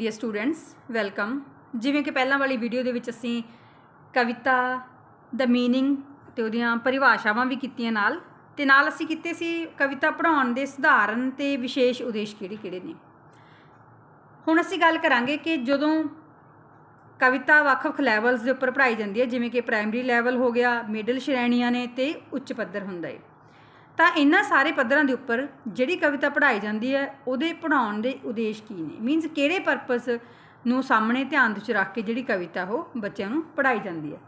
Dear students welcome. ਜਿਵੇਂ ਕਿ ਪਹਿਲਾਂ ਵਾਲੀ ਵੀਡੀਓ ਦੇ ਵਿੱਚ ਅਸੀਂ ਕਵਿਤਾ ਦਾ ਮੀਨਿੰਗ ਤੇ ਉਹਦੀਆਂ ਪਰਿਭਾਸ਼ਾਵਾਂ ਵੀ ਕੀਤੀਆਂ ਨਾਲ ਅਸੀਂ ਕੀਤੇ ਸੀ ਕਵਿਤਾ ਪੜ੍ਹਾਉਣ ਦੇ ਸਧਾਰਨ ਤੇ ਵਿਸ਼ੇਸ਼ ਉਦੇਸ਼ ਕਿਹੜੇ ਨੇ। ਹੁਣ ਅਸੀਂ ਗੱਲ ਕਰਾਂਗੇ ਕਿ ਜਦੋਂ ਕਵਿਤਾ ਵੱਖ-ਵੱਖ ਲੈਵਲਸ ਦੇ ਉੱਪਰ ਪੜ੍ਹਾਈ ਜਾਂਦੀ ਹੈ, ਜਿਵੇਂ ਕਿ ਪ੍ਰਾਇਮਰੀ ਲੈਵਲ ਹੋ ਗਿਆ, ਮਿਡਲ ਸ਼੍ਰੇਣੀਆਂ ਨੇ ਤੇ ਉੱਚ ਪੱਧਰ ਹੁੰਦਾ ਹੈ, ਤਾਂ ਇਹਨਾਂ ਸਾਰੇ ਪੱਧਰਾਂ ਦੇ ਉੱਪਰ ਜਿਹੜੀ ਕਵਿਤਾ ਪੜ੍ਹਾਈ ਜਾਂਦੀ ਹੈ ਉਹਦੇ ਪੜ੍ਹਾਉਣ ਦੇ ਉਦੇਸ਼ ਕੀ ਨੇ, ਮੀਨਸ ਕਿਹੜੇ ਪਰਪਸ ਨੂੰ ਸਾਹਮਣੇ ਧਿਆਨ ਵਿੱਚ ਰੱਖ ਕੇ ਜਿਹੜੀ ਕਵਿਤਾ ਉਹ ਬੱਚਿਆਂ ਨੂੰ ਪੜ੍ਹਾਈ ਜਾਂਦੀ ਹੈ।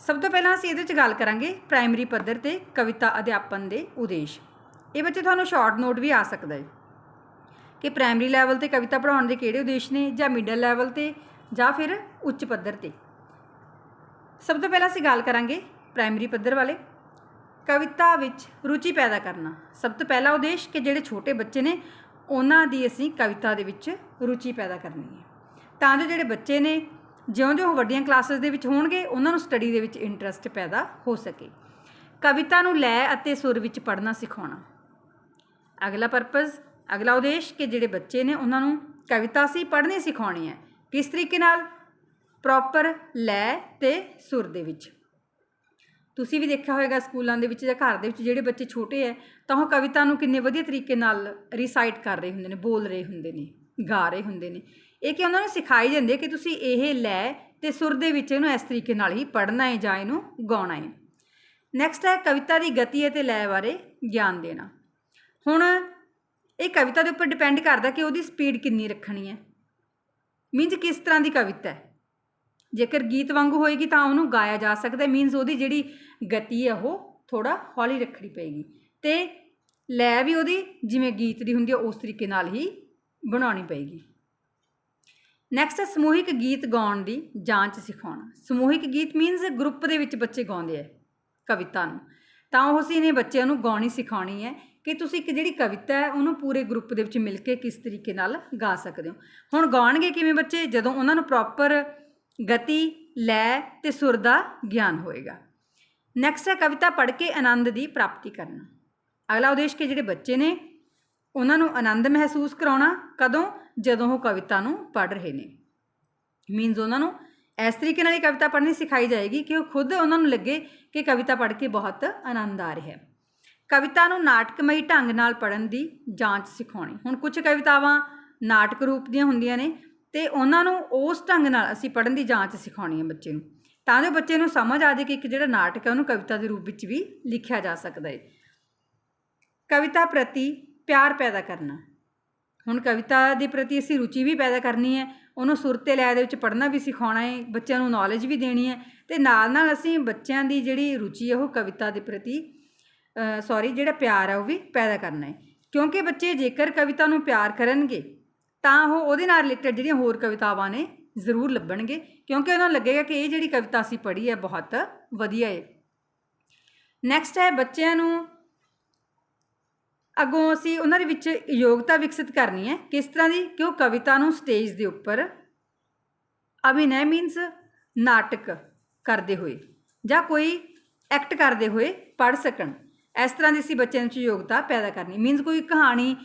ਸਭ ਤੋਂ ਪਹਿਲਾਂ ਅਸੀਂ ਇਹਦੇ ਵਿੱਚ ਗੱਲ ਕਰਾਂਗੇ ਪ੍ਰਾਇਮਰੀ ਪੱਧਰ ਤੇ ਕਵਿਤਾ ਅਧਿਆਪਨ ਦੇ ਉਦੇਸ਼। ਇਹ ਬੱਚੇ ਤੁਹਾਨੂੰ ਸ਼ਾਰਟ ਨੋਟ ਵੀ ਆ ਸਕਦਾ ਹੈ ਕਿ ਪ੍ਰਾਇਮਰੀ ਲੈਵਲ ਤੇ ਕਵਿਤਾ ਪੜ੍ਹਾਉਣ ਦੇ ਕਿਹੜੇ ਉਦੇਸ਼ ਨੇ, ਜਾਂ ਮਿਡਲ ਲੈਵਲ ਤੇ ਜਾਂ ਫਿਰ ਉੱਚ ਪੱਧਰ ਤੇ। ਸਭ ਤੋਂ ਪਹਿਲਾਂ ਅਸੀਂ ਗੱਲ ਕਰਾਂਗੇ ਪ੍ਰਾਇਮਰੀ ਪੱਧਰ ਵਾਲੇ। ਕਵਿਤਾ ਵਿੱਚ ਰੁਚੀ ਪੈਦਾ ਕਰਨਾ ਸਭ ਤੋਂ ਪਹਿਲਾ ਉਦੇਸ਼, ਕਿ ਜਿਹੜੇ ਛੋਟੇ ਬੱਚੇ ਨੇ ਉਹਨਾਂ ਦੀ ਅਸੀਂ ਕਵਿਤਾ ਦੇ ਵਿੱਚ ਰੁਚੀ ਪੈਦਾ ਕਰਨੀ ਹੈ, ਤਾਂ ਜੋ ਜਿਹੜੇ ਬੱਚੇ ਨੇ ਜਿਉਂ-ਜਿਉਂ ਉਹ ਵੱਡੀਆਂ ਕਲਾਸਿਸ ਦੇ ਵਿੱਚ ਹੋਣਗੇ ਉਹਨਾਂ ਨੂੰ ਸਟੱਡੀ ਦੇ ਵਿੱਚ ਇੰਟਰਸਟ ਪੈਦਾ ਹੋ ਸਕੇ। ਕਵਿਤਾ ਨੂੰ ਲੈ ਅਤੇ ਸੁਰ ਵਿੱਚ ਪੜ੍ਹਨਾ ਸਿਖਾਉਣਾ ਅਗਲਾ ਪਰਪਸ, ਅਗਲਾ ਉਦੇਸ਼, ਕਿ ਜਿਹੜੇ ਬੱਚੇ ਨੇ ਉਹਨਾਂ ਨੂੰ ਕਵਿਤਾ ਅਸੀਂ ਪੜ੍ਹਨੀ ਸਿਖਾਉਣੀ ਹੈ। ਕਿਸ ਤਰੀਕੇ ਨਾਲ? ਪ੍ਰੋਪਰ ਲੈ ਤੇ ਸੁਰ ਦੇ ਵਿੱਚ। ਤੁਸੀਂ ਵੀ ਦੇਖਿਆ ਹੋਵੇਗਾ ਸਕੂਲਾਂ ਦੇ ਵਿੱਚ ਜਾਂ ਘਰ ਦੇ ਵਿੱਚ ਜਿਹੜੇ ਬੱਚੇ ਛੋਟੇ ਹੈ ਤਾਂ ਉਹ ਕਵਿਤਾ ਨੂੰ ਕਿੰਨੇ ਵਧੀਆ ਤਰੀਕੇ ਨਾਲ ਰੀਸਾਈਟ ਕਰ ਰਹੇ ਹੁੰਦੇ ਨੇ, ਬੋਲ ਰਹੇ ਹੁੰਦੇ ਨੇ, ਗਾ ਰਹੇ ਹੁੰਦੇ ਨੇ। ਇਹ ਕਿ ਉਹਨਾਂ ਨੂੰ ਸਿਖਾਈ ਜਾਂਦੀ ਹੈ ਕਿ ਤੁਸੀਂ ਇਹ ਲੈ ਤੇ ਸੁਰ ਦੇ ਵਿੱਚ ਇਹਨੂੰ ਇਸ ਤਰੀਕੇ ਨਾਲ ਹੀ ਪੜ੍ਹਨਾ ਹੈ ਜਾਂ ਇਹਨੂੰ ਗਾਉਣਾ ਹੈ। ਨੈਕਸਟ ਹੈ ਕਵਿਤਾ ਦੀ ਗਤੀ ਅਤੇ ਲੈ ਬਾਰੇ ਗਿਆਨ ਦੇਣਾ। ਹੁਣ ਇਹ ਕਵਿਤਾ ਦੇ ਉੱਪਰ ਡਿਪੈਂਡ ਕਰਦਾ ਕਿ ਉਹਦੀ ਸਪੀਡ ਕਿੰਨੀ ਰੱਖਣੀ ਹੈ, ਮੀਨਸ ਕਿਸ ਤਰ੍ਹਾਂ ਦੀ ਕਵਿਤਾ ਹੈ। ਜੇਕਰ ਗੀਤ ਵਾਂਗੂ ਹੋਏਗੀ ਤਾਂ ਉਹਨੂੰ ਗਾਇਆ ਜਾ ਸਕਦਾ, ਮੀਨਸ ਉਹਦੀ ਜਿਹੜੀ ਗਤੀ ਹੈ ਉਹ ਥੋੜ੍ਹਾ ਹੌਲੀ ਰੱਖਣੀ ਪਏਗੀ, ਅਤੇ ਲੈ ਵੀ ਉਹਦੀ ਜਿਵੇਂ ਗੀਤ ਦੀ ਹੁੰਦੀ ਹੈ ਉਸ ਤਰੀਕੇ ਨਾਲ ਹੀ ਬਣਾਉਣੀ ਪਏਗੀ। ਨੈਕਸਟ ਹੈ ਸਮੂਹਿਕ ਗੀਤ ਗਾਉਣ ਦੀ ਜਾਂਚ ਸਿਖਾਉਣਾ। ਸਮੂਹਿਕ ਗੀਤ ਮੀਨਸ ਗਰੁੱਪ ਦੇ ਵਿੱਚ ਬੱਚੇ ਗਾਉਂਦੇ ਹੈ ਕਵਿਤਾ ਨੂੰ, ਤਾਂ ਉਹ ਅਸੀਂ ਨੇ ਬੱਚਿਆਂ ਨੂੰ ਗਾਉਣੀ ਸਿਖਾਉਣੀ ਹੈ ਕਿ ਤੁਸੀਂ ਇੱਕ ਜਿਹੜੀ ਕਵਿਤਾ ਹੈ ਉਹਨੂੰ ਪੂਰੇ ਗਰੁੱਪ ਦੇ ਵਿੱਚ ਮਿਲ ਕੇ ਕਿਸ ਤਰੀਕੇ ਨਾਲ ਗਾ ਸਕਦੇ ਹੋ। ਹੁਣ ਗਾਉਣਗੇ ਕਿਵੇਂ ਬੱਚੇ? ਜਦੋਂ ਉਹਨਾਂ ਨੂੰ ਪ੍ਰੋਪਰ ਗਤੀ, ਲੈ ਤੇ ਸੁਰ ਦਾ ਗਿਆਨ ਹੋਏਗਾ। ਨੈਕਸਟ ਹੈ ਕਵਿਤਾ ਪੜ੍ਹ ਕੇ ਆਨੰਦ ਦੀ ਪ੍ਰਾਪਤੀ ਕਰਨਾ। ਅਗਲਾ ਉਦੇਸ਼, ਕਿ ਜਿਹੜੇ ਬੱਚੇ ਨੇ ਉਹਨਾਂ ਨੂੰ ਆਨੰਦ ਮਹਿਸੂਸ ਕਰਾਉਣਾ। ਕਦੋਂ? ਜਦੋਂ ਉਹ ਕਵਿਤਾ ਨੂੰ ਪੜ੍ਹ ਰਹੇ ਨੇ, ਮੀਨਸ ਉਹਨਾਂ ਨੂੰ ਇਸ ਤਰੀਕੇ ਨਾਲ ਹੀ ਕਵਿਤਾ ਪੜ੍ਹਨੀ ਸਿਖਾਈ ਜਾਏਗੀ ਕਿ ਉਹ ਖੁਦ ਉਹਨਾਂ ਨੂੰ ਲੱਗੇ ਕਿ ਕਵਿਤਾ ਪੜ੍ਹ ਕੇ ਬਹੁਤ ਆਨੰਦ ਆ ਰਿਹਾ ਹੈ। ਕਵਿਤਾ ਨੂੰ ਨਾਟਕਮਈ ਢੰਗ ਨਾਲ ਪੜ੍ਹਨ ਦੀ ਜਾਂਚ ਸਿਖਾਉਣੀ। ਹੁਣ ਕੁਝ ਕਵਿਤਾਵਾਂ ਨਾਟਕ ਰੂਪ ਦੀਆਂ ਹੁੰਦੀਆਂ ਨੇ ਅਤੇ ਉਹਨਾਂ ਨੂੰ ਉਸ ਢੰਗ ਨਾਲ ਅਸੀਂ ਪੜ੍ਹਨ ਦੀ ਜਾਂਚ ਸਿਖਾਉਣੀ ਹੈ ਬੱਚੇ ਨੂੰ, ਤਾਂ ਜੋ ਬੱਚੇ ਨੂੰ ਸਮਝ ਆ ਜਾਏ ਕਿ ਇੱਕ ਜਿਹੜਾ ਨਾਟਕ ਹੈ ਉਹਨੂੰ ਕਵਿਤਾ ਦੇ ਰੂਪ ਵਿੱਚ ਵੀ ਲਿਖਿਆ ਜਾ ਸਕਦਾ ਹੈ। ਕਵਿਤਾ ਪ੍ਰਤੀ ਪਿਆਰ ਪੈਦਾ ਕਰਨਾ। ਹੁਣ ਕਵਿਤਾ ਦੇ ਪ੍ਰਤੀ ਅਸੀਂ ਰੁਚੀ ਵੀ ਪੈਦਾ ਕਰਨੀ ਹੈ, ਉਹਨੂੰ ਸੁਰ ਤੇ ਲੈ ਦੇ ਵਿੱਚ ਪੜ੍ਹਨਾ ਵੀ ਸਿਖਾਉਣਾ ਹੈ, ਬੱਚਿਆਂ ਨੂੰ ਨੌਲੇਜ ਵੀ ਦੇਣੀ ਹੈ, ਅਤੇ ਨਾਲ ਅਸੀਂ ਬੱਚਿਆਂ ਦੀ ਜਿਹੜੀ ਰੁਚੀ ਹੈ ਉਹ ਕਵਿਤਾ ਦੇ ਪ੍ਰਤੀ ਜਿਹੜਾ ਪਿਆਰ ਹੈ ਉਹ ਵੀ ਪੈਦਾ ਕਰਨਾ ਹੈ। ਕਿਉਂਕਿ ਬੱਚੇ ਜੇਕਰ ਕਵਿਤਾ ਨੂੰ ਪਿਆਰ ਕਰਨਗੇ ਤਾਂ ਉਹ ਉਹਦੇ ਨਾਲ ਰਿਲੇਟਡ ਜਿਹੜੀਆਂ ਹੋਰ ਕਵਿਤਾਵਾਂ ਨੇ ਜ਼ਰੂਰ ਲੱਭਣਗੇ, ਕਿਉਂਕਿ ਉਹਨਾਂ ਨੂੰ ਲੱਗੇਗਾ ਕਿ ਇਹ ਜਿਹੜੀ ਕਵਿਤਾ ਅਸੀਂ ਪੜ੍ਹੀ ਹੈ ਬਹੁਤ ਵਧੀਆ ਹੈ। ਨੈਕਸਟ ਹੈ ਬੱਚਿਆਂ ਨੂੰ ਅੱਗੋਂ ਅਸੀਂ ਉਹਨਾਂ ਦੇ ਵਿੱਚ ਯੋਗਤਾ ਵਿਕਸਿਤ ਕਰਨੀ ਹੈ। ਕਿਸ ਤਰ੍ਹਾਂ ਦੀ? ਕਿ ਉਹ ਕਵਿਤਾ ਨੂੰ ਸਟੇਜ ਦੇ ਉੱਪਰ ਅਭਿਨੈ ਮੀਨਸ ਨਾਟਕ ਕਰਦੇ ਹੋਏ ਜਾਂ ਕੋਈ ਐਕਟ ਕਰਦੇ ਹੋਏ ਪੜ੍ਹ ਸਕਣ। ਇਸ ਤਰ੍ਹਾਂ ਦੀ ਅਸੀਂ ਬੱਚਿਆਂ ਵਿੱਚ ਯੋਗਤਾ ਪੈਦਾ ਕਰਨੀ, ਮੀਨਸ ਕੋਈ ਕਹਾਣੀ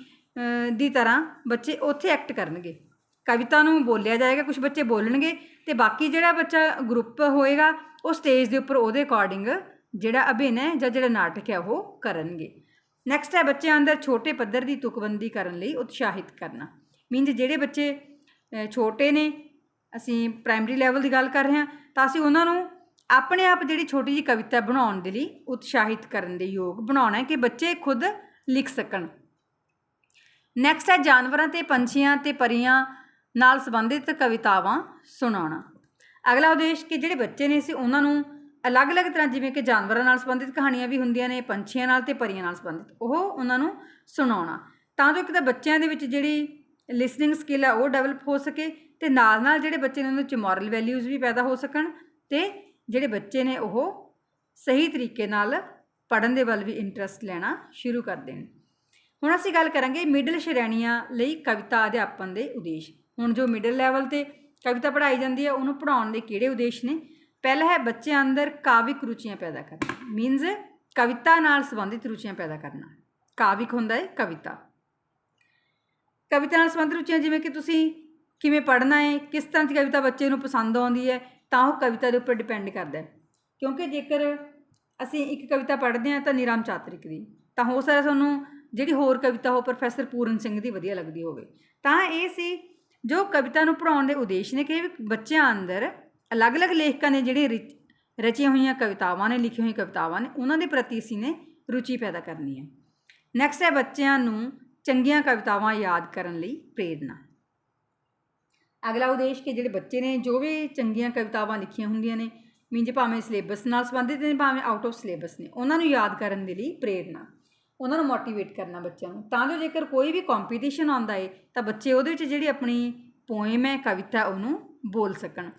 ਦੀ ਤਰ੍ਹਾਂ ਬੱਚੇ ਉੱਥੇ ਐਕਟ ਕਰਨਗੇ। ਕਵਿਤਾ ਨੂੰ ਬੋਲਿਆ ਜਾਏਗਾ, ਕੁਝ ਬੱਚੇ ਬੋਲਣਗੇ ਅਤੇ ਬਾਕੀ ਜਿਹੜਾ ਬੱਚਾ ਗਰੁੱਪ ਹੋਏਗਾ ਉਹ ਸਟੇਜ ਦੇ ਉੱਪਰ ਉਹਦੇ ਅਕੋਰਡਿੰਗ ਜਿਹੜਾ ਅਭਿਨੈ ਜਾਂ ਜਿਹੜਾ ਨਾਟਕ ਹੈ ਉਹ ਕਰਨਗੇ। ਨੈਕਸਟ ਹੈ ਬੱਚਿਆਂ ਅੰਦਰ ਛੋਟੇ ਪੱਧਰ ਦੀ ਤੁਕਬੰਦੀ ਕਰਨ ਲਈ ਉਤਸ਼ਾਹਿਤ ਕਰਨਾ। ਮੀਨਸ ਜਿਹੜੇ ਬੱਚੇ ਛੋਟੇ ਨੇ, ਅਸੀਂ ਪ੍ਰਾਇਮਰੀ ਲੈਵਲ ਦੀ ਗੱਲ ਕਰ ਰਹੇ ਹਾਂ, ਤਾਂ ਅਸੀਂ ਉਹਨਾਂ ਨੂੰ ਆਪਣੇ ਆਪ ਜਿਹੜੀ ਛੋਟੀ ਜਿਹੀ ਕਵਿਤਾ ਬਣਾਉਣ ਦੇ ਲਈ ਉਤਸ਼ਾਹਿਤ ਕਰਨ ਦੇ ਯੋਗ ਬਣਾਉਣਾ ਹੈ ਕਿ ਬੱਚੇ ਖੁਦ ਲਿਖ ਸਕਣ। ਨੈਕਸਟ ਹੈ ਜਾਨਵਰਾਂ ਅਤੇ ਪੰਛੀਆਂ ਅਤੇ ਪਰੀਆਂ ਨਾਲ ਸੰਬੰਧਿਤ ਕਵਿਤਾਵਾਂ ਸੁਣਾਉਣਾ। ਅਗਲਾ ਉਦੇਸ਼, ਕਿ ਜਿਹੜੇ ਬੱਚੇ ਨੇ ਅਸੀਂ ਉਹਨਾਂ ਨੂੰ ਅਲੱਗ-ਅਲੱਗ ਤਰ੍ਹਾਂ, ਜਿਵੇਂ ਕਿ ਜਾਨਵਰਾਂ ਨਾਲ ਸੰਬੰਧਿਤ ਕਹਾਣੀਆਂ ਵੀ ਹੁੰਦੀਆਂ ਨੇ, ਪੰਛੀਆਂ ਨਾਲ ਅਤੇ ਪਰੀਆਂ ਨਾਲ ਸੰਬੰਧਿਤ, ਉਹ ਉਹਨਾਂ ਨੂੰ ਸੁਣਾਉਣਾ, ਤਾਂ ਜੋ ਇੱਕ ਤਾਂ ਬੱਚਿਆਂ ਦੇ ਵਿੱਚ ਜਿਹੜੀ ਲਿਸਨਿੰਗ ਸਕਿੱਲ ਹੈ ਉਹ ਡਿਵੈਲਪ ਹੋ ਸਕੇ, ਅਤੇ ਨਾਲ ਜਿਹੜੇ ਬੱਚੇ ਨੇ ਉਹਦੇ ਵਿੱਚ ਮੋਰਲ ਵੈਲਿਊਜ਼ ਵੀ ਪੈਦਾ ਹੋ ਸਕਣ, ਅਤੇ ਜਿਹੜੇ ਬੱਚੇ ਨੇ ਉਹ ਸਹੀ ਤਰੀਕੇ ਨਾਲ ਪੜ੍ਹਨ ਦੇ ਵੱਲ ਵੀ ਇੰਟਰਸਟ ਲੈਣਾ ਸ਼ੁਰੂ ਕਰ ਦੇਣ। ਹੁਣ ਅਸੀਂ ਗੱਲ ਕਰਾਂਗੇ ਮਿਡਲ ਸ਼੍ਰੇਣੀਆਂ ਲਈ ਕਵਿਤਾ ਅਧਿਆਪਨ ਦੇ ਉਦੇਸ਼। ਹੁਣ ਜੋ ਮਿਡਲ ਲੈਵਲ 'ਤੇ ਕਵਿਤਾ ਪੜ੍ਹਾਈ ਜਾਂਦੀ ਹੈ ਉਹਨੂੰ ਪੜ੍ਹਾਉਣ ਦੇ ਕਿਹੜੇ ਉਦੇਸ਼ ਨੇ? ਪਹਿਲਾ ਹੈ ਬੱਚਿਆਂ ਅੰਦਰ ਕਾਵਿਕ ਰੁਚੀਆਂ ਪੈਦਾ ਕਰਨਾ, ਮੀਨਸ ਕਵਿਤਾ ਨਾਲ ਸੰਬੰਧਿਤ ਰੁਚੀਆਂ ਪੈਦਾ ਕਰਨਾ। ਕਾਵਿਕ ਹੁੰਦਾ ਹੈ ਕਵਿਤਾ ਨਾਲ ਸੰਬੰਧਿਤ ਰੁਚੀਆਂ, ਜਿਵੇਂ ਕਿ ਤੁਸੀਂ ਕਿਵੇਂ ਪੜ੍ਹਨਾ ਹੈ, ਕਿਸ ਤਰ੍ਹਾਂ ਦੀ ਕਵਿਤਾ ਬੱਚੇ ਨੂੰ ਪਸੰਦ ਆਉਂਦੀ ਹੈ, ਤਾਂ ਉਹ ਕਵਿਤਾ ਦੇ ਉੱਪਰ ਡਿਪੈਂਡ ਕਰਦਾ ਹੈ। ਕਿਉਂਕਿ ਜੇਕਰ ਅਸੀਂ ਇੱਕ ਕਵਿਤਾ ਪੜ੍ਹਦੇ ਹਾਂ ਤਾਂ ਨਿਰਾਮ ਚਾਤਰਿਕ ਦੀ, ਤਾਂ ਹੋ ਸਕਦਾ ਤੁਹਾਨੂੰ ਜਿਹੜੀ ਹੋਰ ਕਵਿਤਾ ਉਹ ਪ੍ਰੋਫੈਸਰ ਪੂਰਨ ਸਿੰਘ ਦੀ ਵਧੀਆ ਲੱਗਦੀ ਹੋਵੇ। ਤਾਂ ਇਹ ਸੀ ਜੋ ਕਵਿਤਾ ਨੂੰ ਪੜ੍ਹਾਉਣ ਦੇ ਉਦੇਸ਼ ਨੇ, ਕਿ ਬੱਚਿਆਂ ਅੰਦਰ ਅਲੱਗ-ਅਲੱਗ ਲੇਖਕਾਂ ਨੇ ਜਿਹੜੀਆਂ ਰਚੀਆਂ ਹੋਈਆਂ ਕਵਿਤਾਵਾਂ ਨੇ, ਲਿਖੀਆਂ ਹੋਈਆਂ ਕਵਿਤਾਵਾਂ ਨੇ, ਉਹਨਾਂ ਦੇ ਪ੍ਰਤੀ ਅਸੀਂ ਨੇ ਰੁਚੀ ਪੈਦਾ ਕਰਨੀ ਹੈ। ਨੈਕਸਟ ਹੈ ਬੱਚਿਆਂ ਨੂੰ ਚੰਗੀਆਂ ਕਵਿਤਾਵਾਂ ਯਾਦ ਕਰਨ ਲਈ ਪ੍ਰੇਰਨਾ। ਅਗਲਾ ਉਦੇਸ਼ ਕਿ ਜਿਹੜੇ ਬੱਚੇ ਨੇ ਜੋ ਵੀ ਚੰਗੀਆਂ ਕਵਿਤਾਵਾਂ ਲਿਖੀਆਂ ਹੁੰਦੀਆਂ ਨੇ, ਮੀਨਜ਼ ਭਾਵੇਂ ਸਿਲੇਬਸ ਨਾਲ ਸੰਬੰਧਿਤ ਨੇ ਭਾਵੇਂ ਆਊਟ ਆਫ ਸਿਲੇਬਸ ਨੇ, ਉਹਨਾਂ ਨੂੰ ਯਾਦ ਕਰਨ ਦੇ ਲਈ ਪ੍ਰੇਰਨਾ, ਉਹਨਾਂ ਨੂੰ ਮੋਟੀਵੇਟ ਕਰਨਾ ਬੱਚਿਆਂ ਨੂੰ, ਤਾਂ ਜੋ ਜੇਕਰ ਕੋਈ ਵੀ ਕੰਪੀਟੀਸ਼ਨ ਆਉਂਦਾ ਹੈ ਤਾਂ ਬੱਚੇ ਉਹਦੇ ਵਿੱਚ ਜਿਹੜੀ ਆਪਣੀ ਪੋਇਮ ਹੈ, ਕਵਿਤਾ, ਉਹਨੂੰ ਬੋਲ ਸਕਣ।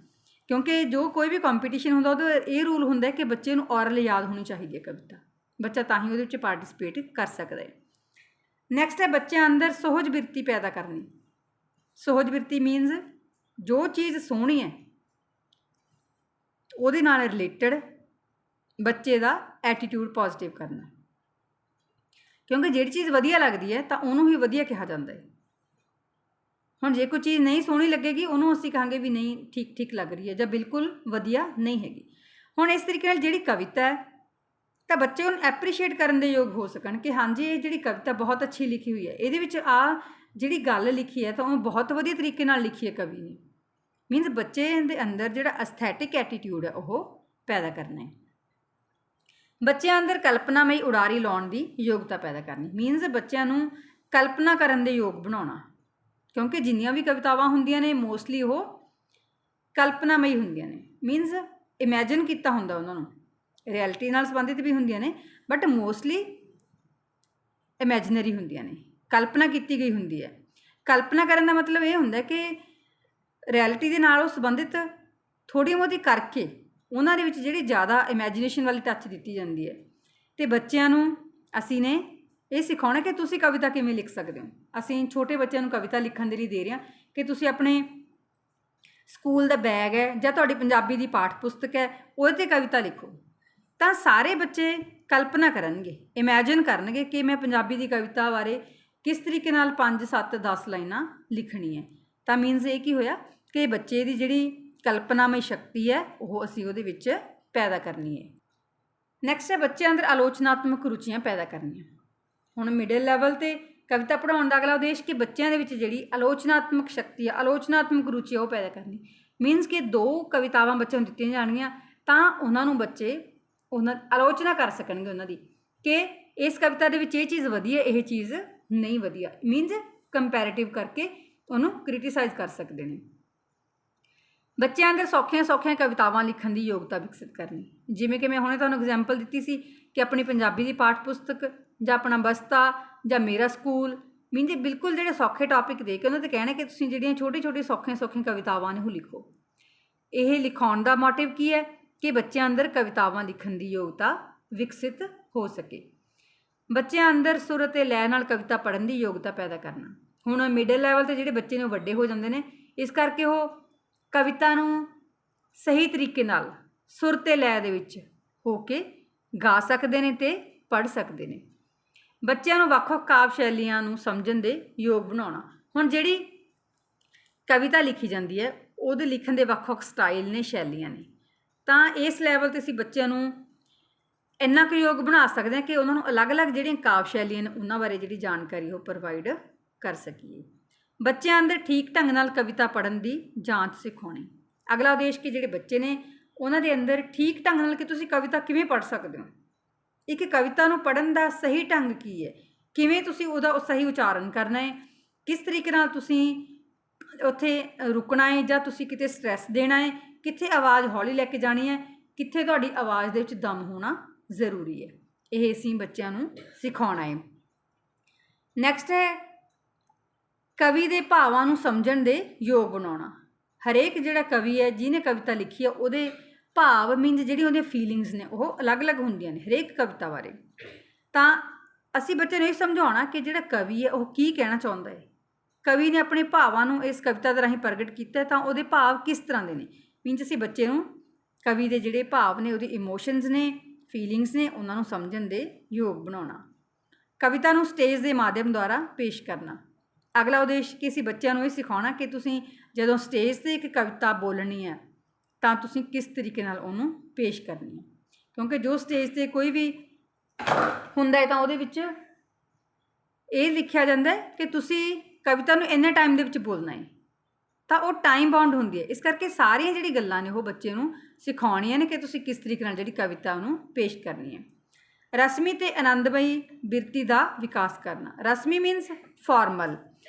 ਕਿਉਂਕਿ ਜੋ ਕੋਈ ਵੀ ਕੰਪੀਟੀਸ਼ਨ ਹੁੰਦਾ ਉਹਦਾ ਇਹ ਰੂਲ ਹੁੰਦਾ ਕਿ ਬੱਚੇ ਨੂੰ ਔਰਲ ਯਾਦ ਹੋਣੀ ਚਾਹੀਦੀ ਹੈ ਕਵਿਤਾ, ਬੱਚਾ ਤਾਂ ਹੀ ਉਹਦੇ ਵਿੱਚ ਪਾਰਟੀਸਪੇਟ ਕਰ ਸਕਦਾ ਹੈ। ਨੈਕਸਟ ਹੈ ਬੱਚਿਆਂ ਅੰਦਰ ਸੁਹਜ ਬਿਰਤੀ ਪੈਦਾ ਕਰਨੀ। ਸੁਹਜ ਬਿਰਤੀ ਮੀਨਜ਼ ਜੋ ਚੀਜ਼ ਸੋਹਣੀ ਹੈ ਉਹਦੇ ਨਾਲ ਰਿਲੇਟਡ ਬੱਚੇ ਦਾ ਐਟੀਟਿਊਡ ਪੋਜ਼ਿਟਿਵ ਕਰਨਾ। ਕਿਉਂਕਿ ਜਿਹੜੀ ਚੀਜ਼ ਵਧੀਆ ਲੱਗਦੀ ਹੈ ਤਾਂ ਉਹਨੂੰ ਹੀ ਵਧੀਆ ਕਿਹਾ ਜਾਂਦਾ ਹੈ। ਹੁਣ ਜੇ ਕੋਈ ਚੀਜ਼ ਨਹੀਂ ਸੋਹਣੀ ਲੱਗੇਗੀ ਉਹਨੂੰ ਅਸੀਂ ਕਹਾਂਗੇ ਵੀ ਨਹੀਂ ਠੀਕ ਠੀਕ ਲੱਗ ਰਹੀ ਹੈ ਜਾਂ ਬਿਲਕੁਲ ਵਧੀਆ ਨਹੀਂ ਹੈਗੀ। ਹੁਣ ਇਸ ਤਰੀਕੇ ਨਾਲ ਜਿਹੜੀ ਕਵਿਤਾ ਹੈ ਤਾਂ ਬੱਚੇ ਉਹਨੂੰ ਐਪਰੀਸ਼ੀਏਟ ਕਰਨ ਦੇ ਯੋਗ ਹੋ ਸਕਣ ਕਿ ਹਾਂਜੀ ਇਹ ਜਿਹੜੀ ਕਵਿਤਾ ਬਹੁਤ ਅੱਛੀ ਲਿਖੀ ਹੋਈ ਹੈ, ਇਹਦੇ ਵਿੱਚ ਆ ਜਿਹੜੀ ਗੱਲ ਲਿਖੀ ਹੈ ਤਾਂ ਉਹ ਬਹੁਤ ਵਧੀਆ ਤਰੀਕੇ ਨਾਲ ਲਿਖੀ ਹੈ ਕਵੀ ਨੇ। ਮੀਨਜ਼ ਬੱਚੇ ਦੇ ਅੰਦਰ ਜਿਹੜਾ ਐਸਥੈਟਿਕ ਐਟੀਟਿਊਡ ਹੈ ਉਹ ਪੈਦਾ ਕਰਨਾ ਹੈ। ਬੱਚਿਆਂ ਅੰਦਰ ਕਲਪਨਾਮਈ ਉਡਾਰੀ ਲਾਉਣ ਦੀ ਯੋਗਤਾ ਪੈਦਾ ਕਰਨੀ। ਮੀਨਜ਼ ਬੱਚਿਆਂ ਨੂੰ ਕਲਪਨਾ ਕਰਨ ਦੇ ਯੋਗ ਬਣਾਉਣਾ। ਕਿਉਂਕਿ ਜਿੰਨੀਆਂ ਵੀ ਕਵਿਤਾਵਾਂ ਹੁੰਦੀਆਂ ਨੇ ਮੋਸਟਲੀ ਉਹ ਕਲਪਨਾਮਈ ਹੁੰਦੀਆਂ ਨੇ। ਮੀਨਜ਼ ਇਮੈਜਿਨ ਕੀਤਾ ਹੁੰਦਾ ਉਹਨਾਂ ਨੂੰ, ਰਿਐਲਿਟੀ ਨਾਲ ਸੰਬੰਧਿਤ ਵੀ ਹੁੰਦੀਆਂ ਨੇ ਬਟ ਮੋਸਟਲੀ ਇਮੈਜਨਰੀ ਹੁੰਦੀਆਂ ਨੇ, ਕਲਪਨਾ ਕੀਤੀ ਗਈ ਹੁੰਦੀ ਹੈ। ਕਲਪਨਾ ਕਰਨ ਦਾ ਮਤਲਬ ਇਹ ਹੁੰਦਾ ਕਿ ਰਿਐਲਿਟੀ ਦੇ ਨਾਲ ਉਹ ਸੰਬੰਧਿਤ ਥੋੜ੍ਹੀ ਬਹੁਤੀ ਕਰਕੇ ਉਹਨਾਂ ਦੇ ਵਿੱਚ ਜਿਹੜੀ ਜ਼ਿਆਦਾ ਇਮੈਜੀਨੇਸ਼ਨ ਵਾਲੀ ਟੱਚ ਦਿੱਤੀ ਜਾਂਦੀ ਹੈ। ਅਤੇ ਬੱਚਿਆਂ ਨੂੰ ਅਸੀਂ ਨੇ ਇਹ ਸਿਖਾਉਣਾ ਕਿ ਤੁਸੀਂ ਕਵਿਤਾ ਕਿਵੇਂ ਲਿਖ ਸਕਦੇ ਹੋ। ਅਸੀਂ ਛੋਟੇ ਬੱਚਿਆਂ ਨੂੰ ਕਵਿਤਾ ਲਿਖਣ ਦੇ ਲਈ ਦੇ ਰਹੇ ਹਾਂ ਕਿ ਤੁਸੀਂ ਆਪਣੇ ਸਕੂਲ ਦਾ ਬੈਗ ਹੈ ਜਾਂ ਤੁਹਾਡੀ ਪੰਜਾਬੀ ਦੀ ਪਾਠ ਪੁਸਤਕ ਹੈ ਉਹਦੇ 'ਤੇ ਕਵਿਤਾ ਲਿਖੋ, ਤਾਂ ਸਾਰੇ ਬੱਚੇ ਕਲਪਨਾ ਕਰਨਗੇ, ਇਮੈਜਿਨ ਕਰਨਗੇ ਕਿ ਮੈਂ ਪੰਜਾਬੀ ਦੀ ਕਵਿਤਾ ਬਾਰੇ ਕਿਸ ਤਰੀਕੇ ਨਾਲ 5, 7, 10 ਲਾਈਨਾਂ ਲਿਖਣੀ ਹੈ। ਤਾਂ ਮੀਨਜ਼ ਇਹ ਕੀ ਹੋਇਆ ਕਿ ਬੱਚੇ ਦੀ ਜਿਹੜੀ ਕਲਪਨਾਮਈ ਸ਼ਕਤੀ ਹੈ ਉਹ ਅਸੀਂ ਉਹਦੇ ਵਿੱਚ ਪੈਦਾ ਕਰਨੀ ਹੈ। ਨੈਕਸਟ ਹੈ ਬੱਚਿਆਂ ਅੰਦਰ ਆਲੋਚਨਾਤਮਕ ਰੁਚੀਆਂ ਪੈਦਾ ਕਰਨੀਆਂ। ਹੁਣ ਮਿਡਲ ਲੈਵਲ 'ਤੇ ਕਵਿਤਾ ਪੜ੍ਹਾਉਣ ਦਾ ਅਗਲਾ ਉਦੇਸ਼ ਕਿ ਬੱਚਿਆਂ ਦੇ ਵਿੱਚ ਜਿਹੜੀ ਆਲੋਚਨਾਤਮਕ ਸ਼ਕਤੀ ਹੈ, ਆਲੋਚਨਾਤਮਕ ਰੁਚੀ ਉਹ ਪੈਦਾ ਕਰਨੀ। ਮੀਨਜ਼ ਕਿ 2 ਕਵਿਤਾਵਾਂ ਬੱਚਿਆਂ ਨੂੰ ਦਿੱਤੀਆਂ ਜਾਣਗੀਆਂ ਤਾਂ ਉਹਨਾਂ ਨੂੰ ਬੱਚੇ ਉਹਨਾਂ ਆਲੋਚਨਾ ਕਰ ਸਕਣਗੇ ਉਹਨਾਂ ਦੀ ਕਿ ਇਸ ਕਵਿਤਾ ਦੇ ਵਿੱਚ ਇਹ ਚੀਜ਼ ਵਧੀਆ, ਇਹ ਚੀਜ਼ ਨਹੀਂ ਵਧੀਆ। ਮੀਨਜ਼ ਕੰਪੈਰੀਟਿਵ ਕਰਕੇ ਉਹਨੂੰ ਕ੍ਰਿਟੀਸਾਈਜ਼ ਕਰ ਸਕਦੇ ਨੇ। ਬੱਚਿਆਂ ਅੰਦਰ ਸੌਖੀਆਂ ਕਵਿਤਾਵਾਂ ਲਿਖਣ ਦੀ ਯੋਗਤਾ ਵਿਕਸਿਤ ਕਰਨੀ। ਜਿਵੇਂ ਕਿ ਮੈਂ ਹੁਣੇ ਤੁਹਾਨੂੰ ਐਗਜ਼ਾਮਪਲ ਦਿੱਤੀ ਸੀ ਕਿ ਆਪਣੀ ਪੰਜਾਬੀ ਦੀ ਪਾਠ ਪੁਸਤਕ ਜਾਂ ਆਪਣਾ ਬਸਤਾ ਜਾਂ ਮੇਰਾ ਸਕੂਲ, ਮੀਨਜ਼ ਬਿਲਕੁਲ ਜਿਹੜੇ ਸੌਖੇ ਟੌਪਿਕ ਦੇ ਕੇ ਉਹਨਾਂ 'ਤੇ ਕਹਿਣਾ ਕਿ ਤੁਸੀਂ ਜਿਹੜੀਆਂ ਛੋਟੀਆਂ ਸੌਖੀਆਂ ਕਵਿਤਾਵਾਂ ਨੇ ਉਹ ਲਿਖੋ। ਇਹ ਲਿਖਾਉਣ ਦਾ ਮੋਟਿਵ ਕੀ ਹੈ ਕਿ ਬੱਚਿਆਂ ਅੰਦਰ ਕਵਿਤਾਵਾਂ ਲਿਖਣ ਦੀ ਯੋਗਤਾ ਵਿਕਸਿਤ ਹੋ ਸਕੇ। ਬੱਚਿਆਂ ਅੰਦਰ ਸੁਰ ਅਤੇ ਲੈਅ ਨਾਲ ਕਵਿਤਾ ਪੜ੍ਹਨ ਦੀ ਯੋਗਤਾ ਪੈਦਾ ਕਰਨਾ। ਹੁਣ ਮਿਡਲ ਲੈਵਲ 'ਤੇ ਜਿਹੜੇ ਬੱਚੇ ਨੇ ਉਹ ਵੱਡੇ ਹੋ ਜਾਂਦੇ ਨੇ, ਇਸ ਕਰਕੇ ਉਹ ਕਵਿਤਾ ਨੂੰ ਸਹੀ ਤਰੀਕੇ ਨਾਲ ਸੁਰ ਅਤੇ ਲੈਅ ਦੇ ਵਿੱਚ ਹੋ ਕੇ ਗਾ ਸਕਦੇ ਨੇ ਅਤੇ ਪੜ੍ਹ ਸਕਦੇ ਨੇ। ਬੱਚਿਆਂ ਨੂੰ ਵੱਖ-ਵੱਖ ਕਾਵਿ ਸ਼ੈਲੀਆਂ ਨੂੰ ਸਮਝਣ ਦੇ ਯੋਗ ਬਣਾਉਣਾ। ਹੁਣ ਜਿਹੜੀ ਕਵਿਤਾ ਲਿਖੀ ਜਾਂਦੀ ਹੈ ਉਹਦੇ ਲਿਖਣ ਦੇ ਵੱਖ-ਵੱਖ ਸਟਾਈਲ ਨੇ, ਸ਼ੈਲੀਆਂ ਨੇ, ਤਾਂ ਇਸ ਲੈਵਲ 'ਤੇ ਅਸੀਂ ਬੱਚਿਆਂ ਨੂੰ ਇੰਨਾ ਕੁ ਯੋਗ ਬਣਾ ਸਕਦੇ ਹਾਂ ਕਿ ਉਹਨਾਂ ਨੂੰ ਅਲੱਗ-ਅਲੱਗ ਜਿਹੜੀਆਂ ਕਾਵਿ ਸ਼ੈਲੀਆਂ ਨੇ ਉਹਨਾਂ ਬਾਰੇ ਜਿਹੜੀ ਜਾਣਕਾਰੀ ਉਹ ਪ੍ਰੋਵਾਈਡ ਕਰ ਸਕੀਏ। ਬੱਚਿਆਂ ਅੰਦਰ ਠੀਕ ਢੰਗ ਨਾਲ ਕਵਿਤਾ ਪੜ੍ਹਨ ਦੀ ਜਾਂਚ ਸਿਖਾਉਣੀ। ਅਗਲਾ ਉਦੇਸ਼ ਕਿ ਜਿਹੜੇ ਬੱਚੇ ਨੇ ਉਹਨਾਂ ਦੇ ਅੰਦਰ ਠੀਕ ਢੰਗ ਨਾਲ ਕਿ ਤੁਸੀਂ ਕਵਿਤਾ ਕਿਵੇਂ ਪੜ੍ਹ ਸਕਦੇ ਹੋ, ਇੱਕ ਕਵਿਤਾ ਨੂੰ ਪੜ੍ਹਨ ਦਾ ਸਹੀ ਢੰਗ ਕੀ ਹੈ, ਕਿਵੇਂ ਤੁਸੀਂ ਉਹਦਾ ਸਹੀ ਉਚਾਰਨ ਕਰਨਾ ਹੈ, ਕਿਸ ਤਰੀਕੇ ਨਾਲ ਤੁਸੀਂ ਉੱਥੇ ਰੁਕਣਾ ਹੈ ਜਾਂ ਤੁਸੀਂ ਕਿਤੇ ਸਟ੍ਰੈਸ ਦੇਣਾ ਹੈ, ਕਿੱਥੇ ਆਵਾਜ਼ ਹੌਲੀ ਲੈ ਕੇ ਜਾਣੀ ਹੈ, ਕਿੱਥੇ ਤੁਹਾਡੀ ਆਵਾਜ਼ ਦੇ ਵਿੱਚ ਦਮ ਹੋਣਾ ਜ਼ਰੂਰੀ ਹੈ। ਇਹ ਅਸੀਂ ਬੱਚਿਆਂ ਨੂੰ ਸਿਖਾਉਣਾ ਹੈ। ਨੈਕਸਟ ਹੈ ਕਵੀ ਦੇ ਭਾਵਾਂ ਨੂੰ ਸਮਝਣ ਦੇ ਯੋਗ ਬਣਾਉਣਾ। ਹਰੇਕ ਜਿਹੜਾ ਕਵੀ ਹੈ ਜਿਹਨੇ ਕਵਿਤਾ ਲਿਖੀ ਹੈ ਉਹਦੇ ਭਾਵ ਮੀਨਜ਼ ਜਿਹੜੀ ਉਹਦੀਆਂ ਫੀਲਿੰਗਸ ਨੇ ਉਹ ਅਲੱਗ-ਅਲੱਗ ਹੁੰਦੀਆਂ ਨੇ ਹਰੇਕ ਕਵਿਤਾ ਬਾਰੇ। ਤਾਂ ਅਸੀਂ ਬੱਚੇ ਨੂੰ ਇਹ ਸਮਝਾਉਣਾ ਕਿ ਜਿਹੜਾ ਕਵੀ ਹੈ ਉਹ ਕੀ ਕਹਿਣਾ ਚਾਹੁੰਦਾ ਹੈ, ਕਵੀ ਨੇ ਆਪਣੇ ਭਾਵਾਂ ਨੂੰ ਇਸ ਕਵਿਤਾ ਦੇ ਰਾਹੀਂ ਪ੍ਰਗਟ ਕੀਤਾ ਤਾਂ ਉਹਦੇ ਭਾਵ ਕਿਸ ਤਰ੍ਹਾਂ ਦੇ ਨੇ। ਮੀਨਜ਼ ਅਸੀਂ ਬੱਚੇ ਨੂੰ ਕਵੀ ਦੇ ਜਿਹੜੇ ਭਾਵ ਨੇ, ਉਹਦੀ ਇਮੋਸ਼ਨਸ ਨੇ, ਫੀਲਿੰਗਸ ਨੇ, ਉਹਨਾਂ ਨੂੰ ਸਮਝਣ ਦੇ ਯੋਗ ਬਣਾਉਣਾ। ਕਵਿਤਾ ਨੂੰ ਸਟੇਜ ਦੇ ਮਾਧਿਅਮ ਦੁਆਰਾ ਪੇਸ਼ ਕਰਨਾ। ਅਗਲਾ ਉਦੇਸ਼ ਕਿ ਅਸੀਂ ਬੱਚਿਆਂ ਨੂੰ ਇਹ ਸਿਖਾਉਣਾ ਕਿ ਤੁਸੀਂ ਜਦੋਂ ਸਟੇਜ 'ਤੇ ਇੱਕ ਕਵਿਤਾ ਬੋਲਣੀ ਹੈ ਤਾਂ ਤੁਸੀਂ ਕਿਸ ਤਰੀਕੇ ਨਾਲ ਉਹਨੂੰ ਪੇਸ਼ ਕਰਨੀ ਹੈ, ਕਿਉਂਕਿ ਜੋ ਸਟੇਜ 'ਤੇ ਕੋਈ ਵੀ ਹੁੰਦਾ ਹੈ ਤਾਂ ਉਹਦੇ ਵਿੱਚ ਇਹ ਲਿਖਿਆ ਜਾਂਦਾ ਹੈ ਕਿ ਤੁਸੀਂ ਕਵਿਤਾ ਨੂੰ ਇੰਨੇ ਟਾਈਮ ਦੇ ਵਿੱਚ ਬੋਲਣਾ ਹੈ, ਤਾਂ ਉਹ ਟਾਈਮ ਬਾਉਂਡ ਹੁੰਦੀ ਹੈ। ਇਸ ਕਰਕੇ ਸਾਰੀਆਂ ਜਿਹੜੀ ਗੱਲਾਂ ਨੇ ਉਹ ਬੱਚੇ ਨੂੰ ਸਿਖਾਉਣੀਆਂ ਨੇ ਕਿ ਤੁਸੀਂ ਕਿਸ ਤਰੀਕੇ ਨਾਲ ਜਿਹੜੀ ਕਵਿਤਾ ਉਹਨੂੰ ਪੇਸ਼ ਕਰਨੀ ਹੈ। ਰਸਮੀ ਤੇ ਆਨੰਦਮਈ ਬਿਰਤੀ ਦਾ ਵਿਕਾਸ ਕਰਨਾ। ਰਸਮੀ ਮੀਨਸ ਫਾਰਮਲ,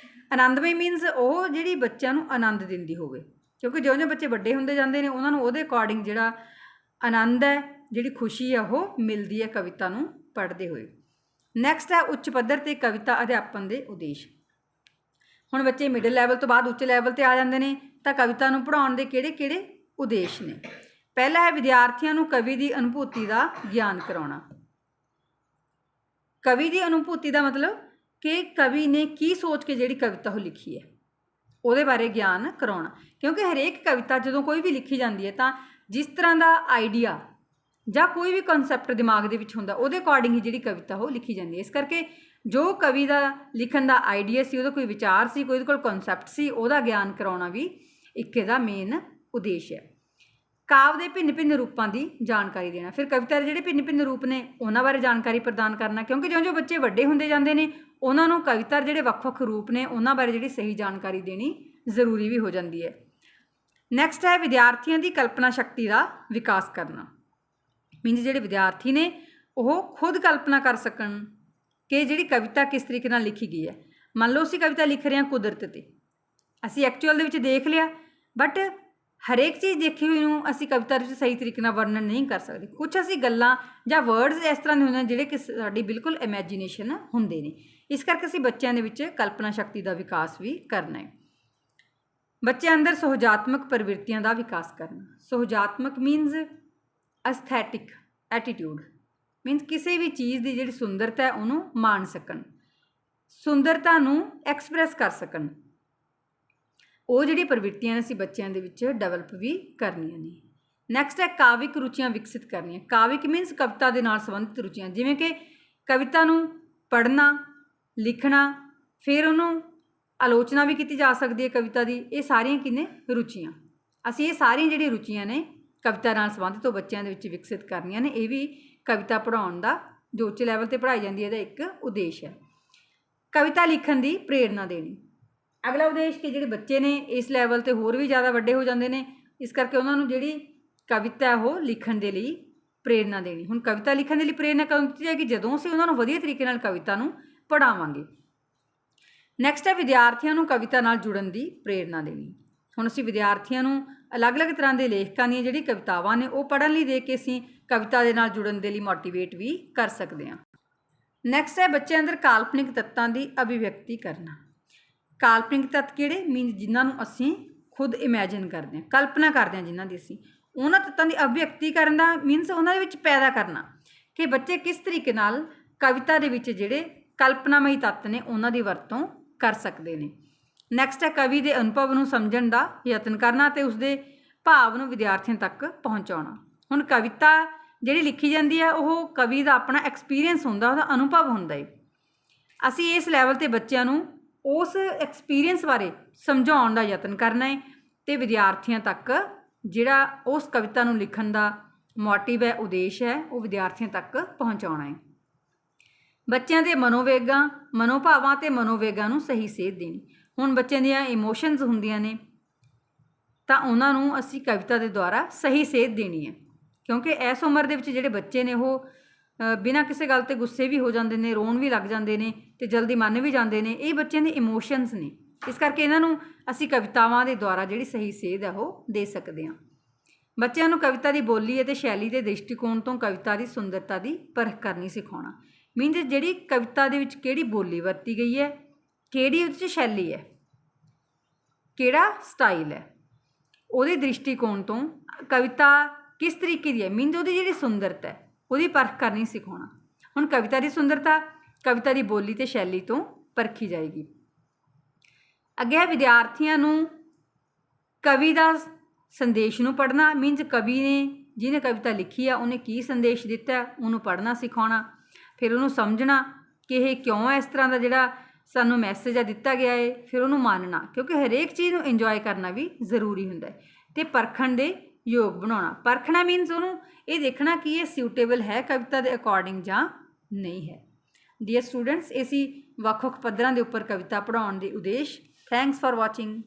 ਆਨੰਦਮਈ ਮੀਨਸ ਉਹ ਜਿਹੜੀ ਬੱਚਿਆਂ ਨੂੰ ਆਨੰਦ ਦਿੰਦੀ ਹੋਵੇ, ਕਿਉਂਕਿ ਜਿਉਂ-ਜਿਉਂ ਬੱਚੇ ਵੱਡੇ ਹੁੰਦੇ ਜਾਂਦੇ ਨੇ ਉਹਨਾਂ ਨੂੰ ਉਹਦੇ ਅਕੋਰਡਿੰਗ ਜਿਹੜਾ ਆਨੰਦ ਹੈ, ਜਿਹੜੀ ਖੁਸ਼ੀ ਹੈ ਉਹ ਮਿਲਦੀ ਹੈ ਕਵਿਤਾ ਨੂੰ ਪੜ੍ਹਦੇ ਹੋਏ। ਨੈਕਸਟ ਹੈ ਉੱਚ ਪੱਧਰ 'ਤੇ ਕਵਿਤਾ ਅਧਿਆਪਨ ਦੇ ਉਦੇਸ਼। ਹੁਣ ਬੱਚੇ ਮਿਡਲ ਲੈਵਲ ਤੋਂ ਬਾਅਦ ਉੱਚ ਲੈਵਲ 'ਤੇ ਆ ਜਾਂਦੇ ਨੇ ਤਾਂ ਕਵਿਤਾ ਨੂੰ ਪੜ੍ਹਾਉਣ ਦੇ ਕਿਹੜੇ-ਕਿਹੜੇ ਉਦੇਸ਼ ਨੇ। ਪਹਿਲਾ ਹੈ ਵਿਦਿਆਰਥੀਆਂ ਨੂੰ ਕਵੀ ਦੀ ਅਨੁਭੂਤੀ ਦਾ ਗਿਆਨ ਕਰਾਉਣਾ। ਕਵੀ ਦੀ ਅਨੁਭੂਤੀ ਦਾ ਮਤਲਬ ਕਿ ਕਵੀ ਨੇ ਕੀ ਸੋਚ ਕੇ ਜਿਹੜੀ ਕਵਿਤਾ ਉਹ ਲਿਖੀ ਹੈ ਉਹਦੇ ਬਾਰੇ ਗਿਆਨ ਕਰਾਉਣਾ, ਕਿਉਂਕਿ ਹਰੇਕ ਕਵਿਤਾ ਜਦੋਂ ਕੋਈ ਵੀ ਲਿਖੀ ਜਾਂਦੀ ਹੈ ਤਾਂ ਜਿਸ ਤਰ੍ਹਾਂ ਦਾ ਆਈਡੀਆ ਜਾਂ ਕੋਈ ਵੀ ਕਨਸੈਪਟ ਦਿਮਾਗ ਦੇ ਵਿੱਚ ਹੁੰਦਾ ਉਹਦੇ ਅਕੋਰਡਿੰਗ ਹੀ ਜਿਹੜੀ ਕਵਿਤਾ ਉਹ ਲਿਖੀ ਜਾਂਦੀ ਹੈ। ਇਸ ਕਰਕੇ ਜੋ ਕਵੀ ਦਾ ਲਿਖਣ ਦਾ ਆਈਡੀਆ ਸੀ, ਉਹਦਾ ਕੋਈ ਵਿਚਾਰ ਸੀ, ਕੋਈ ਉਹਦੇ ਕੋਲ ਕਨਸੈਪਟ ਸੀ, ਉਹਦਾ ਗਿਆਨ ਕਰਾਉਣਾ ਵੀ ਇੱਕ ਇਹਦਾ ਮੇਨ ਉਦੇਸ਼ ਹੈ। ਕਾਵਿ ਦੇ ਭਿੰਨ-ਭਿੰਨ ਰੂਪਾਂ ਦੀ ਜਾਣਕਾਰੀ ਦੇਣਾ। ਫਿਰ ਕਵਿਤਾ ਦੇ ਜਿਹੜੇ ਭਿੰਨ-ਭਿੰਨ ਰੂਪ ਨੇ ਉਹਨਾਂ ਬਾਰੇ ਜਾਣਕਾਰੀ ਪ੍ਰਦਾਨ ਕਰਨਾ, ਕਿਉਂਕਿ ਜਿਉਂ-ਜਿਉਂ ਬੱਚੇ ਵੱਡੇ ਹੁੰਦੇ ਜਾਂਦੇ ਨੇ ਉਹਨਾਂ ਨੂੰ ਕਵਿਤਾ ਦੇ ਜਿਹੜੇ ਵੱਖ-ਵੱਖ ਰੂਪ ਨੇ ਉਹਨਾਂ ਬਾਰੇ ਜਿਹੜੀ ਸਹੀ ਜਾਣਕਾਰੀ ਦੇਣੀ ਜ਼ਰੂਰੀ ਵੀ ਹੋ ਜਾਂਦੀ ਹੈ। ਨੈਕਸਟ ਹੈ ਵਿਦਿਆਰਥੀਆਂ ਦੀ ਕਲਪਨਾ ਸ਼ਕਤੀ ਦਾ ਵਿਕਾਸ ਕਰਨਾ। ਮੀਨਸ ਜਿਹੜੇ ਵਿਦਿਆਰਥੀ ਨੇ ਉਹ ਖੁਦ ਕਲਪਨਾ ਕਰ ਸਕਣ ਕਿ ਜਿਹੜੀ ਕਵਿਤਾ ਕਿਸ ਤਰੀਕੇ ਨਾਲ ਲਿਖੀ ਗਈ ਹੈ। ਮੰਨ ਲਓ ਅਸੀਂ ਕਵਿਤਾ ਲਿਖ ਰਹੇ ਹਾਂ ਕੁਦਰਤ 'ਤੇ, ਅਸੀਂ ਐਕਚੁਅਲ ਦੇ ਵਿੱਚ ਦੇਖ ਲਿਆ, ਬਟ ਹਰੇਕ ਚੀਜ਼ ਦੇਖੀ ਹੋਈ ਨੂੰ ਅਸੀਂ ਕਵਿਤਾ ਵਿੱਚ ਸਹੀ ਤਰੀਕੇ ਨਾਲ ਵਰਣਨ ਨਹੀਂ ਕਰ ਸਕਦੇ। ਕੁਝ ਅਸੀਂ ਗੱਲਾਂ ਜਾਂ ਵਰਡਸ ਇਸ ਤਰ੍ਹਾਂ ਦੇ ਹੁੰਦੇ ਨੇ ਜਿਹੜੇ ਕਿ ਸਾਡੀ ਬਿਲਕੁਲ ਇਮੈਜੀਨੇਸ਼ਨ ਹੁੰਦੇ ਨੇ। ਇਸ ਕਰਕੇ ਅਸੀਂ ਬੱਚਿਆਂ ਦੇ ਵਿੱਚ ਕਲਪਨਾ ਸ਼ਕਤੀ ਦਾ ਵਿਕਾਸ ਵੀ ਕਰਨਾ ਹੈ। ਬੱਚਿਆਂ ਅੰਦਰ ਸੁਹਜਾਤਮਕ ਪ੍ਰਵਿਰਤੀਆਂ ਦਾ ਵਿਕਾਸ ਕਰਨਾ। ਸੁਹਜਾਤਮਕ ਮੀਨਸ ਐਸਥੈਟਿਕ ਐਟੀਟਿਊਡ, ਮੀਨਸ ਕਿਸੇ ਵੀ ਚੀਜ਼ ਦੀ ਜਿਹੜੀ ਸੁੰਦਰਤਾ ਹੈ ਉਹਨੂੰ ਮਾਣ ਸਕਣ, ਸੁੰਦਰਤਾ ਨੂੰ ਐਕਸਪ੍ਰੈਸ ਕਰ ਸਕਣ। ਉਹ ਜਿਹੜੀ ਪ੍ਰਵਿਰਤੀਆਂ ਨੇ ਅਸੀਂ ਬੱਚਿਆਂ ਦੇ ਵਿੱਚ ਡਿਵੈਲਪ ਵੀ ਕਰਨੀਆਂ ਨੇ। ਨੈਕਸਟ ਹੈ ਕਾਵਿਕ ਰੁਚੀਆਂ ਵਿਕਸਿਤ ਕਰਨੀਆਂ। ਕਾਵਿਕ ਮੀਨਸ ਕਵਿਤਾ ਦੇ ਨਾਲ ਸੰਬੰਧਿਤ ਰੁਚੀਆਂ, ਜਿਵੇਂ ਕਿ ਕਵਿਤਾ ਨੂੰ ਪੜ੍ਹਨਾ, ਲਿਖਣਾ, ਫਿਰ ਉਹਨੂੰ ਆਲੋਚਨਾ ਵੀ ਕੀਤੀ ਜਾ ਸਕਦੀ ਹੈ ਕਵਿਤਾ ਦੀ। ਇਹ ਸਾਰੀਆਂ ਕੀ ਨੇ? ਰੁਚੀਆਂ। ਅਸੀਂ ਇਹ ਸਾਰੀਆਂ ਜਿਹੜੀਆਂ ਰੁਚੀਆਂ ਨੇ ਕਵਿਤਾ ਨਾਲ ਸੰਬੰਧਿਤ ਉਹ ਬੱਚਿਆਂ ਦੇ ਵਿੱਚ ਵਿਕਸਿਤ ਕਰਨੀਆਂ ਨੇ। ਇਹ ਵੀ ਕਵਿਤਾ ਪੜ੍ਹਾਉਣ ਦਾ ਜੋ ਉੱਚ ਲੈਵਲ 'ਤੇ ਪੜ੍ਹਾਈ ਜਾਂਦੀ ਹੈ ਇਹਦਾ ਇੱਕ ਉਦੇਸ਼ ਹੈ। ਕਵਿਤਾ ਲਿਖਣ ਦੀ ਪ੍ਰੇਰਨਾ ਦੇਣੀ। ਅਗਲਾ ਉਦੇਸ਼ ਕਿ ਜਿਹੜੇ ਬੱਚੇ ਨੇ ਇਸ ਲੈਵਲ 'ਤੇ ਹੋਰ ਵੀ ਜ਼ਿਆਦਾ ਵੱਡੇ ਹੋ ਜਾਂਦੇ ਨੇ, ਇਸ ਕਰਕੇ ਉਹਨਾਂ ਨੂੰ ਜਿਹੜੀ ਕਵਿਤਾ ਉਹ ਲਿਖਣ ਦੇ ਲਈ ਪ੍ਰੇਰਨਾ ਦੇਣੀ। ਹੁਣ ਕਵਿਤਾ ਲਿਖਣ ਦੇ ਲਈ ਪ੍ਰੇਰਨਾ ਕਦੋਂ ਦਿੱਤੀ ਜਾਏਗੀ? ਜਦੋਂ ਅਸੀਂ ਉਹਨਾਂ ਨੂੰ ਵਧੀਆ ਤਰੀਕੇ ਨਾਲ ਕਵਿਤਾ ਨੂੰ ਪੜ੍ਹਾਵਾਂਗੇ। ਨੈਕਸਟ ਹੈ ਵਿਦਿਆਰਥੀਆਂ ਨੂੰ ਕਵਿਤਾ ਨਾਲ ਜੁੜਨ ਦੀ ਪ੍ਰੇਰਨਾ ਦੇਣੀ। ਹੁਣ ਅਸੀਂ ਵਿਦਿਆਰਥੀਆਂ ਨੂੰ ਅਲੱਗ-ਅਲੱਗ ਤਰ੍ਹਾਂ ਦੇ ਲੇਖਕਾਂ ਦੀਆਂ ਜਿਹੜੀ ਕਵਿਤਾਵਾਂ ਨੇ ਉਹ ਪੜ੍ਹਨ ਲਈ ਦੇ ਕੇ ਅਸੀਂ ਕਵਿਤਾ ਦੇ ਨਾਲ ਜੁੜਨ ਦੇ ਲਈ ਮੋਟੀਵੇਟ ਵੀ ਕਰ ਸਕਦੇ ਹਾਂ। ਨੈਕਸਟ ਹੈ ਬੱਚਿਆਂ ਅੰਦਰ ਕਾਲਪਨਿਕ ਤੱਤਾਂ ਦੀ ਅਭਿਵਿਅਕਤੀ ਕਰਨਾ। ਕਾਲਪਨਿਕ ਤੱਤ ਕਿਹੜੇ? ਮੀਨਸ ਜਿਨ੍ਹਾਂ ਨੂੰ ਅਸੀਂ ਖੁਦ ਇਮੈਜਿਨ ਕਰਦੇ ਹਾਂ, ਕਲਪਨਾ ਕਰਦੇ ਹਾਂ ਜਿਨ੍ਹਾਂ ਦੀ ਅਸੀਂ, ਉਹਨਾਂ ਤੱਤਾਂ ਦੀ ਅਭਿਵਿਅਕਤੀ ਕਰਨ ਦਾ ਮੀਨਸ ਉਹਨਾਂ ਦੇ ਵਿੱਚ ਪੈਦਾ ਕਰਨਾ ਕਿ ਬੱਚੇ ਕਿਸ ਤਰੀਕੇ ਨਾਲ ਕਵਿਤਾ ਦੇ ਵਿੱਚ ਜਿਹੜੇ ਕਲਪਨਾਮਈ ਤੱਤ ਨੇ ਉਹਨਾਂ ਦੀ ਵਰਤੋਂ ਕਰ ਸਕਦੇ ਨੇ। ਨੈਕਸਟ ਹੈ ਕਵੀ ਦੇ ਅਨੁਭਵ ਨੂੰ ਸਮਝਣ ਦਾ ਯਤਨ ਕਰਨਾ ਅਤੇ ਉਸਦੇ ਭਾਵ ਨੂੰ ਵਿਦਿਆਰਥੀਆਂ ਤੱਕ ਪਹੁੰਚਾਉਣਾ। ਹੁਣ ਕਵਿਤਾ ਜਿਹੜੀ ਲਿਖੀ ਜਾਂਦੀ ਹੈ ਉਹ ਕਵੀ ਦਾ ਆਪਣਾ ਐਕਸਪੀਰੀਅੰਸ ਹੁੰਦਾ, ਉਹਦਾ ਅਨੁਭਵ ਹੁੰਦਾ ਹੈ। ਅਸੀਂ ਇਸ ਲੈਵਲ 'ਤੇ ਬੱਚਿਆਂ ਨੂੰ ਉਸ ਐਕਸਪੀਰੀਅੰਸ ਬਾਰੇ ਸਮਝਾਉਣ ਦਾ ਯਤਨ ਕਰਨਾ ਹੈ ਅਤੇ ਵਿਦਿਆਰਥੀਆਂ ਤੱਕ ਜਿਹੜਾ ਉਸ ਕਵਿਤਾ ਨੂੰ ਲਿਖਣ ਦਾ ਮੋਟਿਵ ਹੈ, ਉਦੇਸ਼ ਹੈ, ਉਹ ਵਿਦਿਆਰਥੀਆਂ ਤੱਕ ਪਹੁੰਚਾਉਣਾ ਹੈ। ਬੱਚਿਆਂ ਦੇ ਮਨੋਵੇਗਾਂ, ਮਨੋਭਾਵਾਂ ਅਤੇ ਮਨੋਵੇਗਾਂ ਨੂੰ ਸਹੀ ਸੇਧ ਦੇਣੀ। ਹੁਣ ਬੱਚਿਆਂ ਦੀਆਂ ਇਮੋਸ਼ਨਸ ਹੁੰਦੀਆਂ ਨੇ ਤਾਂ ਉਹਨਾਂ ਨੂੰ ਅਸੀਂ ਕਵਿਤਾ ਦੇ ਦੁਆਰਾ ਸਹੀ ਸੇਧ ਦੇਣੀ ਹੈ, ਕਿਉਂਕਿ ਇਸ ਉਮਰ ਦੇ ਵਿੱਚ ਜਿਹੜੇ ਬੱਚੇ ਨੇ ਉਹ ਬਿਨਾਂ ਕਿਸੇ ਗੱਲ 'ਤੇ ਗੁੱਸੇ ਵੀ ਹੋ ਜਾਂਦੇ ਨੇ, ਰੋਣ ਵੀ ਲੱਗ ਜਾਂਦੇ ਨੇ ਅਤੇ ਜਲਦੀ ਮੰਨ ਵੀ ਜਾਂਦੇ ਨੇ। ਇਹ ਬੱਚਿਆਂ ਦੇ ਇਮੋਸ਼ਨਸ ਨੇ, ਇਸ ਕਰਕੇ ਇਹਨਾਂ ਨੂੰ ਅਸੀਂ ਕਵਿਤਾਵਾਂ ਦੇ ਦੁਆਰਾ ਜਿਹੜੀ ਸਹੀ ਸੇਧ ਹੈ ਉਹ ਦੇ ਸਕਦੇ ਹਾਂ। ਬੱਚਿਆਂ ਨੂੰ ਕਵਿਤਾ ਦੀ ਬੋਲੀ ਅਤੇ ਸ਼ੈਲੀ ਦੇ ਦ੍ਰਿਸ਼ਟੀਕੋਣ ਤੋਂ ਕਵਿਤਾ ਦੀ ਸੁੰਦਰਤਾ ਦੀ ਪਰਖ ਕਰਨੀ ਸਿਖਾਉਣਾ। ਮੀਨਸ ਜਿਹੜੀ ਕਵਿਤਾ ਦੇ ਵਿੱਚ ਕਿਹੜੀ ਬੋਲੀ ਵਰਤੀ ਗਈ ਹੈ, ਕਿਹੜੀ ਉਹਦੇ 'ਚ ਸ਼ੈਲੀ ਹੈ, ਕਿਹੜਾ ਸਟਾਈਲ ਹੈ, ਉਹਦੇ ਦ੍ਰਿਸ਼ਟੀਕੋਣ ਤੋਂ ਕਵਿਤਾ ਕਿਸ ਤਰੀਕੇ ਦੀ ਹੈ, ਮੀਨਸ ਉਹਦੀ ਜਿਹੜੀ ਸੁੰਦਰਤਾ ਹੈ ਉਹਦੀ ਪਰਖ ਕਰਨੀ ਸਿਖਾਉਣਾ। ਹੁਣ ਕਵਿਤਾ ਦੀ ਸੁੰਦਰਤਾ ਕਵਿਤਾ ਦੀ ਬੋਲੀ ਅਤੇ ਸ਼ੈਲੀ ਤੋਂ ਪਰਖੀ ਜਾਏਗੀ। ਅੱਗੇ ਹੈ ਵਿਦਿਆਰਥੀਆਂ ਨੂੰ ਕਵੀ ਦਾ ਸੰਦੇਸ਼ ਨੂੰ ਪੜ੍ਹਨਾ। ਮੀਨਸ ਕਵੀ ਨੇ ਜਿਹਨੇ ਕਵਿਤਾ ਲਿਖੀ ਆ ਉਹਨੇ ਕੀ ਸੰਦੇਸ਼ ਦਿੱਤਾ ਉਹਨੂੰ ਪੜ੍ਹਨਾ ਸਿਖਾਉਣਾ। ਫਿਰ ਉਹਨੂੰ ਸਮਝਣਾ ਕਿ ਇਹ ਕਿਉਂ ਇਸ ਤਰ੍ਹਾਂ ਦਾ ਜਿਹੜਾ ਸਾਨੂੰ ਮੈਸੇਜ ਆ ਦਿੱਤਾ ਗਿਆ ਹੈ, ਫਿਰ ਉਹਨੂੰ ਮੰਨਣਾ, ਕਿਉਂਕਿ ਹਰੇਕ ਚੀਜ਼ ਨੂੰ ਇੰਜੋਏ ਕਰਨਾ ਵੀ ਜ਼ਰੂਰੀ ਹੁੰਦਾ ਹੈ। ਅਤੇ ਪਰਖਣ ਦੇ ਯੋਗ ਬਣਾਉਣਾ, ਪਰਖਣਾ ਮੀਨਸ ਉਹਨੂੰ ਇਹ ਦੇਖਣਾ ਕਿ ਇਹ ਸਿਊਟੇਬਲ ਹੈ ਕਵਿਤਾ ਦੇ ਅਕੋਰਡਿੰਗ ਜਾਂ ਨਹੀਂ ਹੈ। ਡੀਅਰ ਸਟੂਡੈਂਟਸ, ਇਹ ਸੀ ਵੱਖ ਵੱਖ ਪੱਧਰਾਂ ਦੇ ਉੱਪਰ ਕਵਿਤਾ ਪੜ੍ਹਾਉਣ ਦੇ ਉਦੇਸ਼। Thanks for watching.